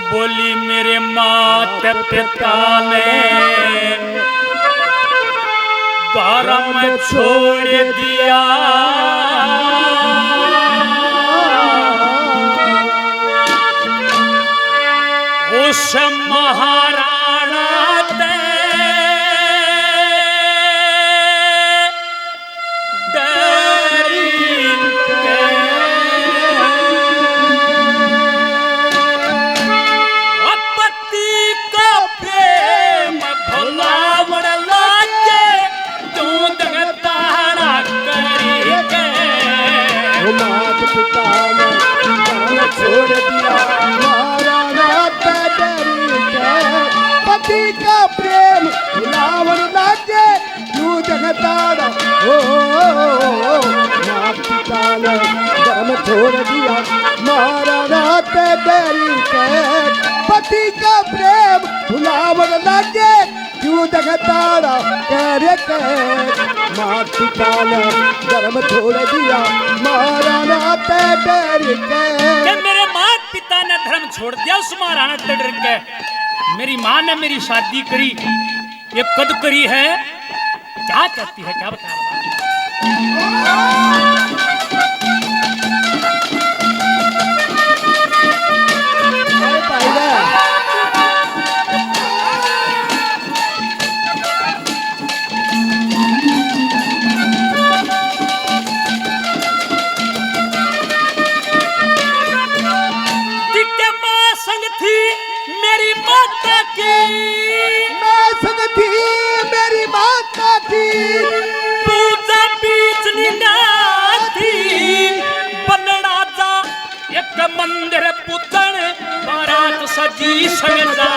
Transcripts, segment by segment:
बोली मेरे माता पिता ने धर्म छोड़ दिया, उस महाराणा ते छोड़ दिया महाराणा ते डरी के, पति का प्रेम भुलावन लागे क्यों जगताड़ा हो। माता पिता ने धर्म छोड़ दिया महाराणा ते डरी के, पति का प्रेम भुलावन लागे क्यों जगताड़ा करे के। माता पिता ने धर्म छोड़ दिया महाराणा ते डरी के, मेरे माता पिता ने धर्म छोड़ दिया उस महाराणा ते डर के। मेरी माँ ने मेरी शादी करी, ये कद करी है, क्या चाहती है क्या बता रहा। मेरी माता की मैं संग थी मेरी माता की, पूजा बीच थी बनड़ा जा एक मंदिर पुतन बारात सजी संगजा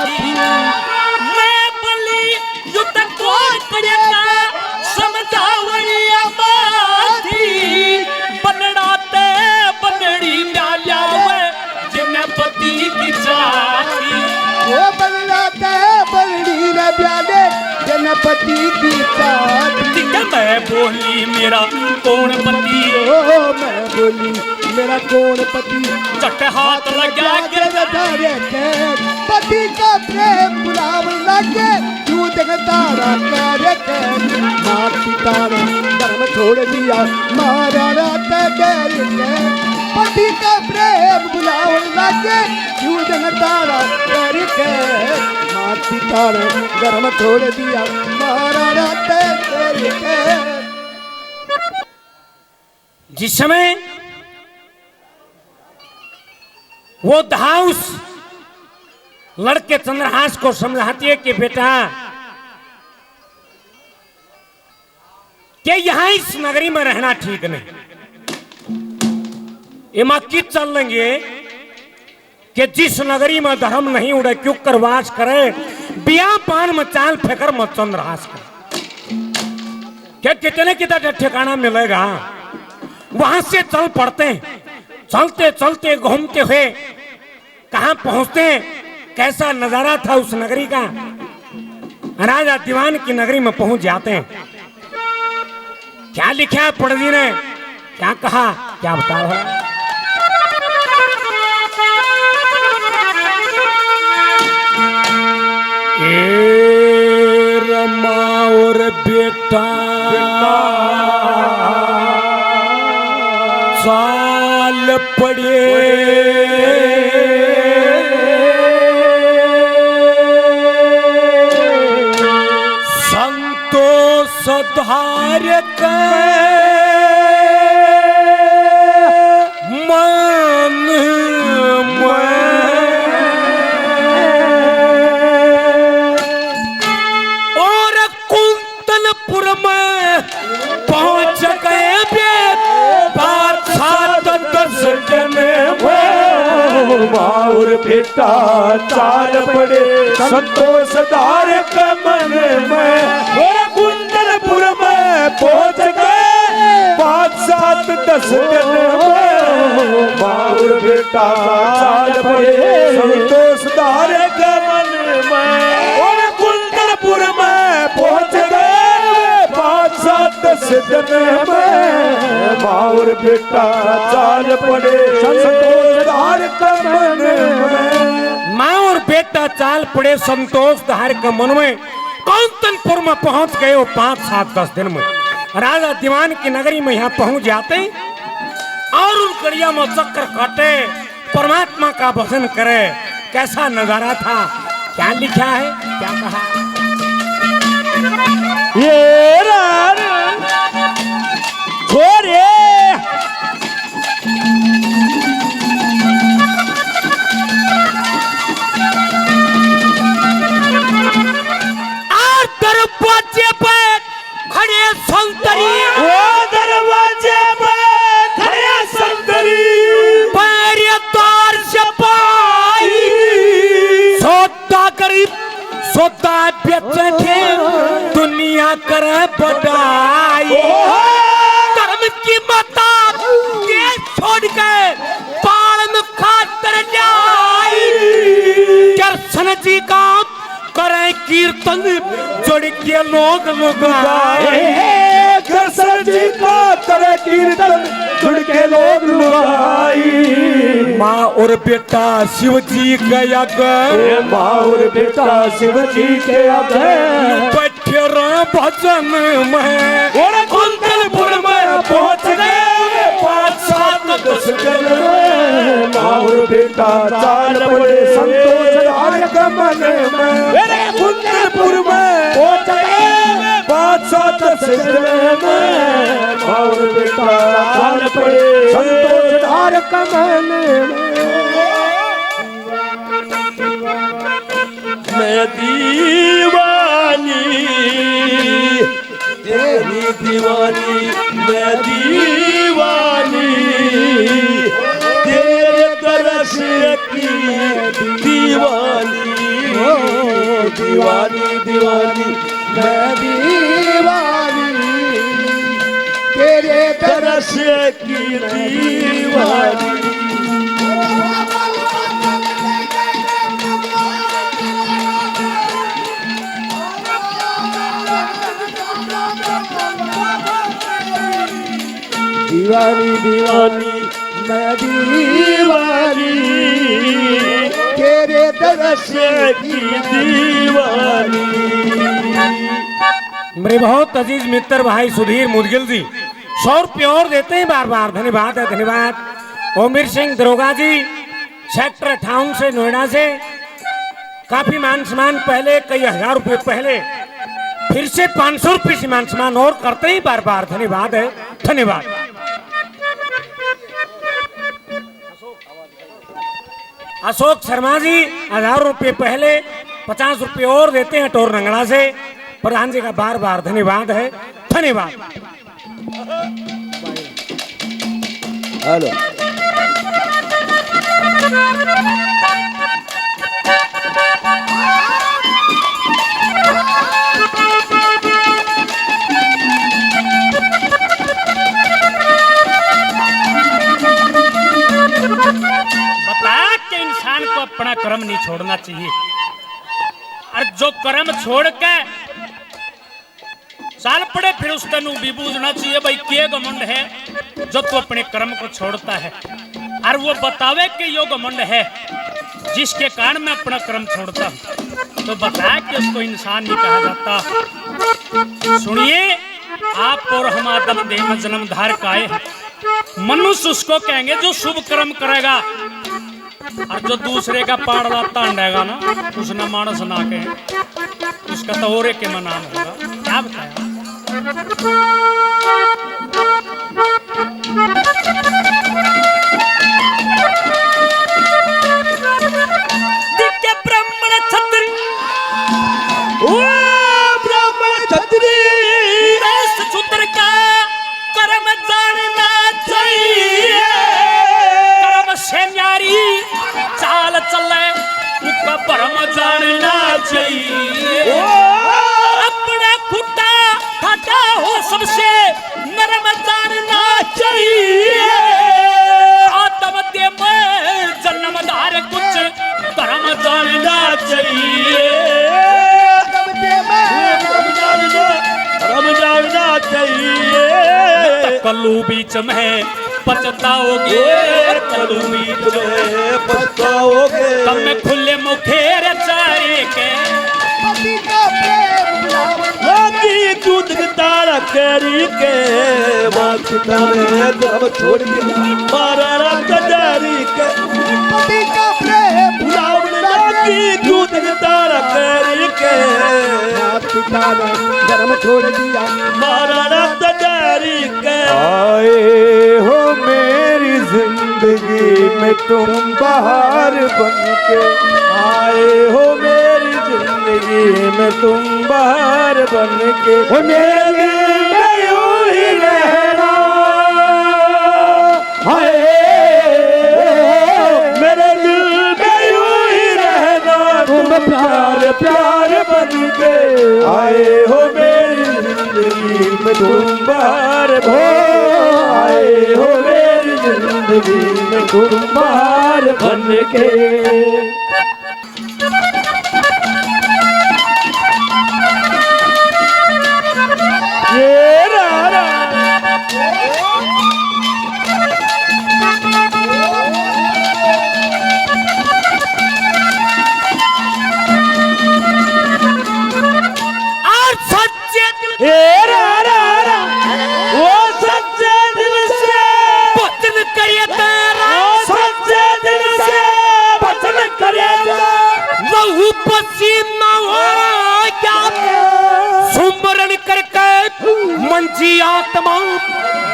थी। मैं बोली युद्ध कौन करेगा समझावरी अमाथी, बनड़ा ते बनड़ी डाल्या जिन्हें पति की चाहती, वो बनलाते बरड़ी न प्याले जनपति की चाहती। मैं बोली मेरा कौन पति, ओ मैं बोली मेरा कौन पति, चट हाथ लगा के पति का प्रेम बुलाव लगे क्यों जगताड़ा करे के। माता पिता ने धर्म छोड़ दिया महाराणा ते डरी के, पति का प्रेम बुलाव लगे क्यों जगताड़ा करे के। माता पिता ने धर्म छोड़ दिया महाराणा ते डरी के। जिस समय वो धाउस लड़के चंद्रहास को समझाती है कि बेटा क्या यहां इस नगरी में रहना ठीक नहीं, इमाकी चल लेंगे कि जिस नगरी में धर्म नहीं उड़े क्यों कर वास करे, बिया पान में चाल फेंकर मत चंद्रहास कर। क्या कितने कितना ठिकाना मिलेगा, वहां से चल पड़ते, चलते चलते घूमते हुए कहां पहुंचते, कैसा नजारा था उस नगरी का। राजा दीवान की नगरी में पहुंच जाते हैं। क्या लिखा है पंडित ने, क्या कहा, क्या बता रहा है। रमा और बेटा साल पड़े संतोष धार के मन और कुंतलपुर में पहुंच गए और बेटा चाल पड़े संतोष धार के मन में, कुंदनपुर में पहुंच गए 5-7 10 दिन में। और बेटा चाल पड़े संतोष धार के मन में, और कुंदनपुर में पहुंच गए जन्म में माँ और बेटा चाल पड़े संतोष धार का मन में। माँ और बेटा चाल पड़े संतोष धार का मन में। कौंतनपुर में पहुंच गए वो 5, 7, 10 दिन में। राजा दीवान की नगरी में यहाँ पहुंच जाते और उन कड़िया में चक्कर काटे, परमात्मा का भजन करे। कैसा नजारा था, क्या लिखा है, क्या कहा। ये छोरे दरवाजे पे खड़े संतरी, वो दरवाजे पे खड़े संतरी, पैर तार से पाई सौदा करीब सौदा बेचे थे, दुनिया करे बड़ाई। धर्म की माता के छोड़ के पाल में खातर जाई। कृष्ण जी का करे कीर्तन जोड़ के लोग लुगाए। कृष्ण जी का करे कीर्तन जुड़ के लोग लुगाई। माँ और बेटा शिव जी गया गए, माँ और बेटा शिव जी के आगे बैठे रहे भजन में। कुंतलपुर में पहुंच गए 5, 7, 10 दिन में। माँ और बेटा चाल पड़े संतोष धार का मन में। कुंतलपुर में पहुंच गए 5, 7, 10 दिन में। माँ और बेटा चाल पड़े संतोष धार का मन में। मैं दीवानी तेरी दीवानी, मैं दीवानी तेरे तरस की दीवानी। दीवानी दीवानी मैं दीवानी तेरे तरस की दीवानी। दीवानी दीवानी मैं दीवानी तेरे दरस की दीवानी। मेरे बहुत अजीज मित्र भाई सुधीर मुदगिल जी 100 रुपये और देते हैं बार बार। धन्यवाद है, धन्यवाद। ओमीर सिंह दरोगा जी सेक्टर 58 से, नोएडा से काफी मान सम्मान पहले, कई हजार रुपए पहले, फिर से 500 रुपये से मान सम्मान और करते ही बार बार। धन्यवाद है, धन्यवाद। अशोक शर्मा जी 1000 रुपये पहले, 50 रुपये और देते हैं टोर रंगड़ा से। प्रधान जी का बार बार धन्यवाद है, धन्यवाद। हेलो बता के इंसान को अपना कर्म नहीं छोड़ना चाहिए, और जो कर्म छोड़ के साल पड़े फिर उस तनु भी बूझना चाहिए भाई के घमंड है जो तू अपने कर्म को छोड़ता है, और वो बतावे कि यो घमंड है जिसके कारण मैं अपना कर्म छोड़ता हूँ, तो बता कि उसको इंसान नहीं कहा जाता। सुनिए, आप और हम आदम देह में जन्म धार का आए हैं। मनुष्य उसको कहेंगे जो शुभ कर्म करेगा, और जो दूसरे का पाड़ तांडेगा ना उसने मानस ना कहे, उसका तो और के नाम होगा। क्या बताया? दिव्य ब्राह्मण छत्री, ओ ब्राह्मण छत्री शूद्र का कर्म जानना चाहिए, कर्म से न्यारी चाल चले उसका परम जानना चाहिए। अपना खुदा खाता हो सबसे नरम जानना चाहिए, आत्म दे में जन्मदार कुछ धर्म जानना चाहिए। धर्म जानना चाहिए। कलू बीच में पछताओगे, कलू बीच में पछताओगे। तब मैं खुले मुखेर चारे के पति का प्रेम बुलावन लागी दूध तारा करी के माँ पिता ने धर्म छोड़ दिया मारा रात जारी के पति का प्रेम बुलावन लागी दूध तारा करी के माँ पिता ने धर्म छोड़ दिया मारा रात जारी के। आए हो मेरी जिंदगी में तुम बाहर बन के, आए हो मेरी जिंदगी में तुम बाहर बन के मेरे यूं ही रहना। हाय मेरे दिल में यूं ही रहना तुम प्यार प्यार बन के। आए हो मेरी जिंदगी में तुम बाहर हो, आए हो मेरी जिंदगी में तुम बाहर बन के। ये रारा और सच्चे दिल ये रारा वो सच्चे दिल से वचन करे तेरा, सच्चे दिल से वचन करेगा लहू पसीना हो क्या सुमरन करके मंजी आत्मा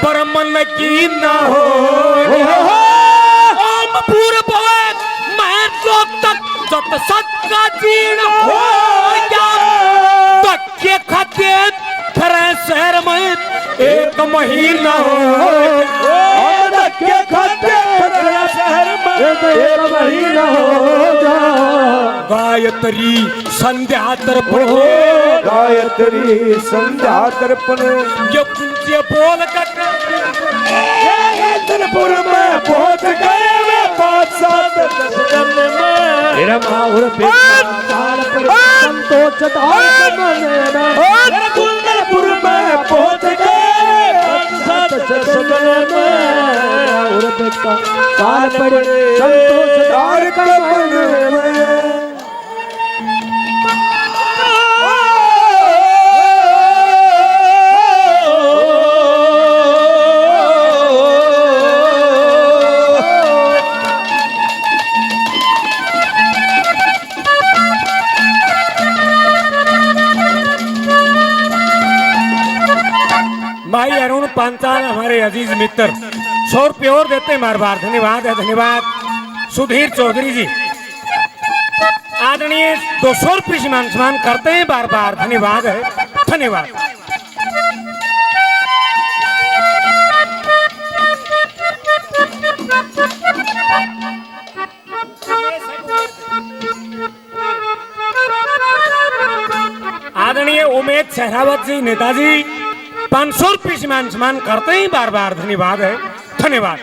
परमन की न हो। ओम पूर्व मैं तो तक जब सत्का जीण हो क्या तक्के खाते खरे शहर में एक महीना हो। के खाते शहर में एक महीना हो जा। गायत्री संध्या तर्पण गायत्री संध्या तर्पण ये कुंज बोल कर इंद्रपुर में पहुंच गए वे 5-7 10 दिन में। मेरा माहौल संतोष धार मन में इंद्रपुर में पहुंच गए 5-7 10 दिन में। और बेटा काल पड़े संतोष धार का मन में। भाई अरुण पांचाल हमारे अजीज मित्र 100 रुपये और देते हैं बार बार। धन्यवाद है, धन्यवाद। सुधीर चौधरी जी आदरणीय 200 रुपये सम्मान करते हैं बार बार। धन्यवाद है, धन्यवाद। आदरणीय उमेद सहरावत जी नेताजी 500 रुपये सम्मान करते हैं बार बार। धन्यवाद है, धन्यवाद।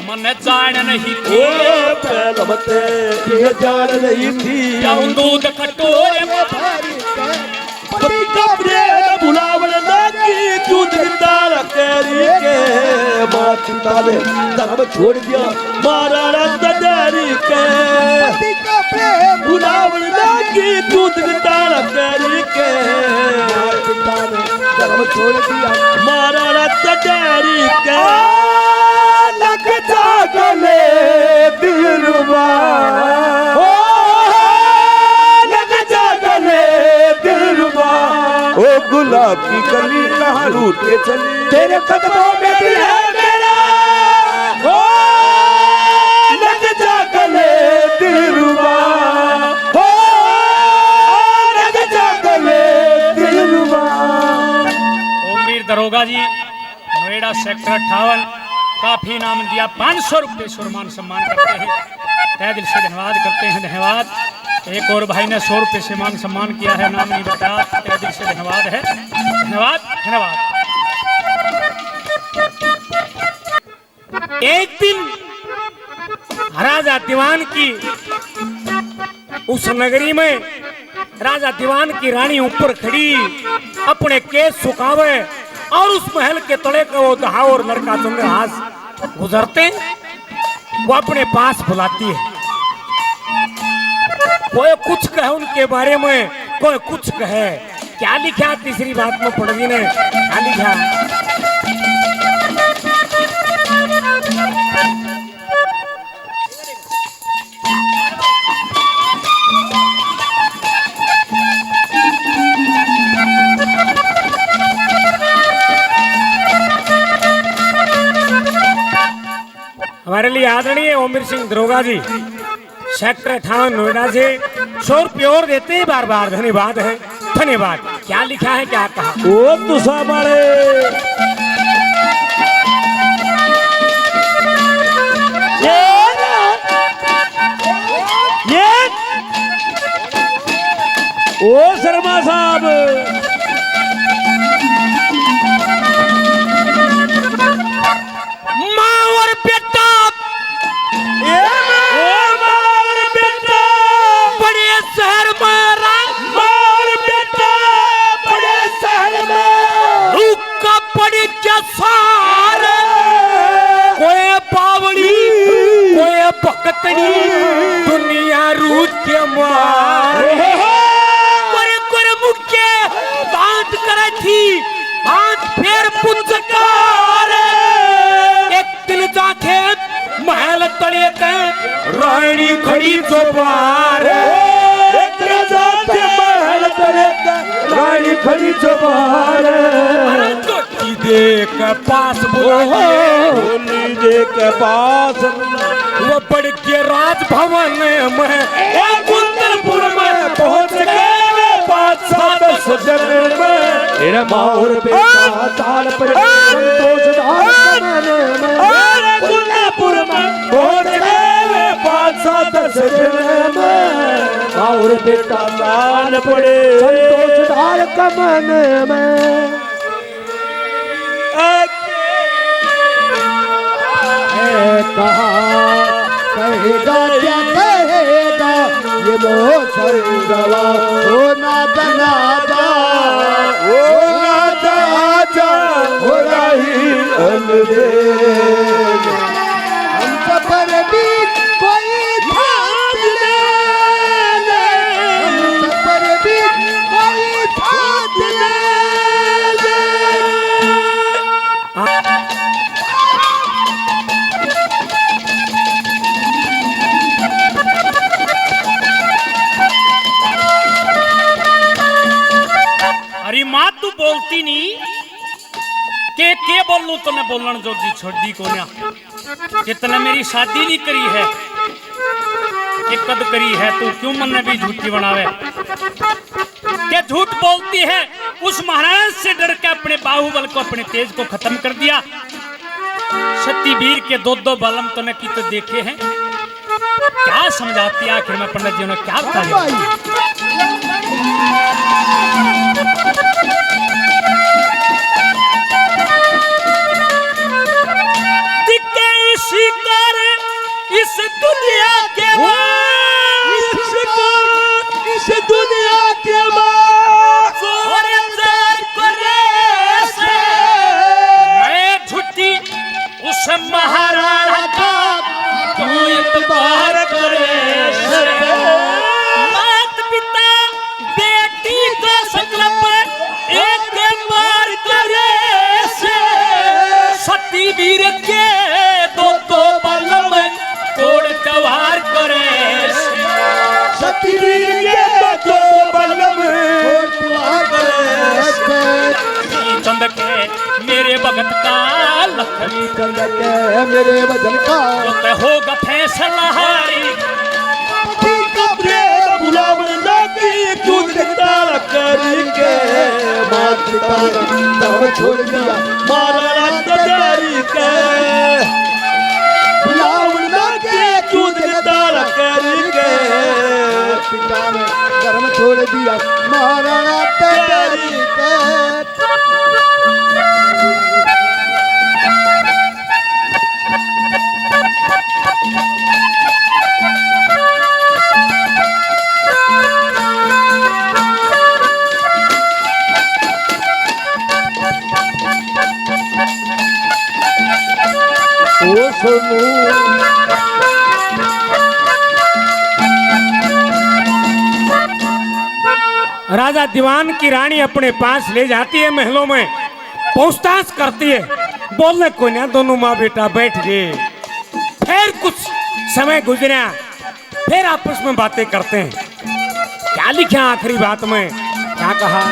मन जान नहीं थी पहलमते ये जान नहीं थी जाऊं दूध कटोरे में पति का प्रेम बुलावन लागी दूध तारा करी के। माँ पिता ने धर्म छोड़ दिया मारा रंग जारी के। पति का प्रेम बुलावन लागी की दूध तारा करी के पिता ने धर्म छोड़ दिया मारा रत डरी के लग जा गले दिलरुबा ओ लग जा गले दिलरुबा ओ गुलाब की कली कहाँ रूठ के चली तेरे कदमों में दिल है मेरा ओ लग जा गले दिलरुबा ओ लग जा गले दिलरुबा। ओमवीर दरोगा जी नोएडा सेक्टर 58 काफी नाम दिया 500 रुपये सम्मान करते हैं, तहे दिल से धन्यवाद करते हैं। धन्यवाद। एक और भाई ने 100 रुपये से मान सम्मान किया है, नाम नहीं बताया, तहे दिल से धन्यवाद है। धन्यवाद धन्यवाद। एक दिन राजा दीवान की उस नगरी में राजा दीवान की रानी ऊपर खड़ी अपने केस सुखावे और उस महल के तले का वो दहा और लड़का चंद्रहास गुजरते वो अपने पास बुलाती है। कोई कुछ कहे उनके बारे में, कोई कुछ कहे। क्या लिखा तीसरी बात में पढ़वी ने क्या लिखा? हमारे लिए आदरणीय ओमवीर सिंह दरोगा जी सेक्टर 58 नोएडा से 100 रुपये और देते हैं बार बार। धन्यवाद है, धन्यवाद। क्या लिखा है, क्या कहा? ओ तुसा मारे ये ओ शर्मा साहब माँ और बेटा बड़े शहर में मार बेटा बड़े शहर में रुका पड़ी क्या सारे कोई पावड़ी कोई भक्तनी दुनिया रूद के मारे कोरे कोरे मुख्य दांत करे थी हाथ फेर पुचकार एक दिल जाके महल तड़े के रानी खड़ी चौबार रानी खड़ी चबार देख पास होली दे के पास वो बढ़ के राजभवन में कुंदनपुर में पहुंच गए 5-7 सजन में तेरा माहौर बेटा ताल पर संतोष धार में कुल्लापुर में पहुंच गए 5-7 सजन में और बेटा ताल पड़े संतोष धार कमन में कहेगा क्या कहेगा ये मोसर गवा ओ नादा नादा ओ राजा आजा हो रही अलबेल हम सफर बीच कोई साथ ले हम सफर बीच कोई साथ ले अरे माँ तू बोलती नहीं के बोलू तो मैं बोलन जोगी छोड़ दी को ना जितना मेरी शादी नहीं करी है एक कद करी है तू क्यों मन में भी झूठी बनावे के झूठ बोलती है। उस महाराज से डर के अपने बाहुबल को अपने तेज को खत्म कर दिया। सती वीर के 2 बलम तो ने की तो देखे हैं। क्या समझाती आखिर में पंडित जी ने क्या बताया? इस दुनिया के इस दुनिया के मैं झूठी उस महाराणा का तू इतबार करे मात पिता सतीर के दो तो बलम कोड़ कवार करे सतीर के दो बलम चंद के मेरे भगत का लखनी चंद के मेरे वजन का तो होगा फैसला हारी गुलाम लागी क्यों दिखता करके मात पिता धर्म छोड़ दिया मारा लागी के गुलाम लागी क्यों दिखता करके पिता ने धर्म छोड़ दिया महाराणा तेरी के राजा दीवान की रानी अपने पास ले जाती है, महलों में पूछताछ करती है। बोलने को ना दोनों माँ बेटा बैठ गए। फिर कुछ समय गुजरा, फिर आपस में बातें करते हैं। क्या लिखा आखिरी बात में, क्या कहा?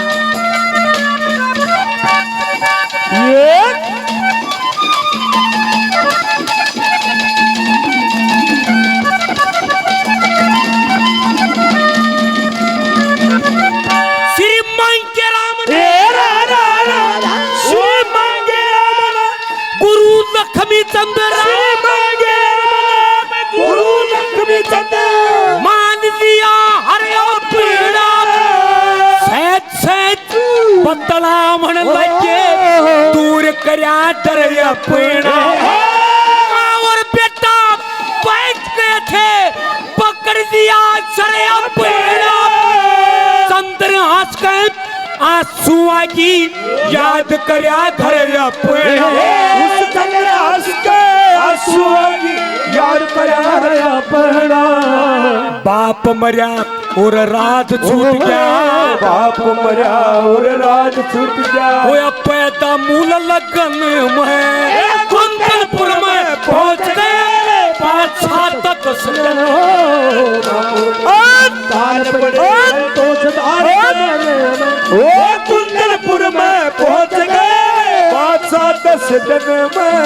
लक्ष्मी चंद्र गुरु लक्ष्मी चंद्र मान लिया हरे पीड़ा सैत सैत बतला मन लगे दूर करया डर पीड़ा। और बेटा बैठ गए थे, पकड़ दिया सरे पीड़ा। चंद्र हंस गए आंसू की याद करया घर पीड़ा। याद करा पड़ा बाप मरिया और राज छूट गया, बाप मरा और राज छूट गया। होया पैदा मूल लगन में कुंदनपुर में पहुंच गए। 5-7 तक कुंदनपुर में पहुंच गए। 5-7 दिन में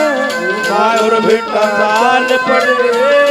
और बेटा साल पड़े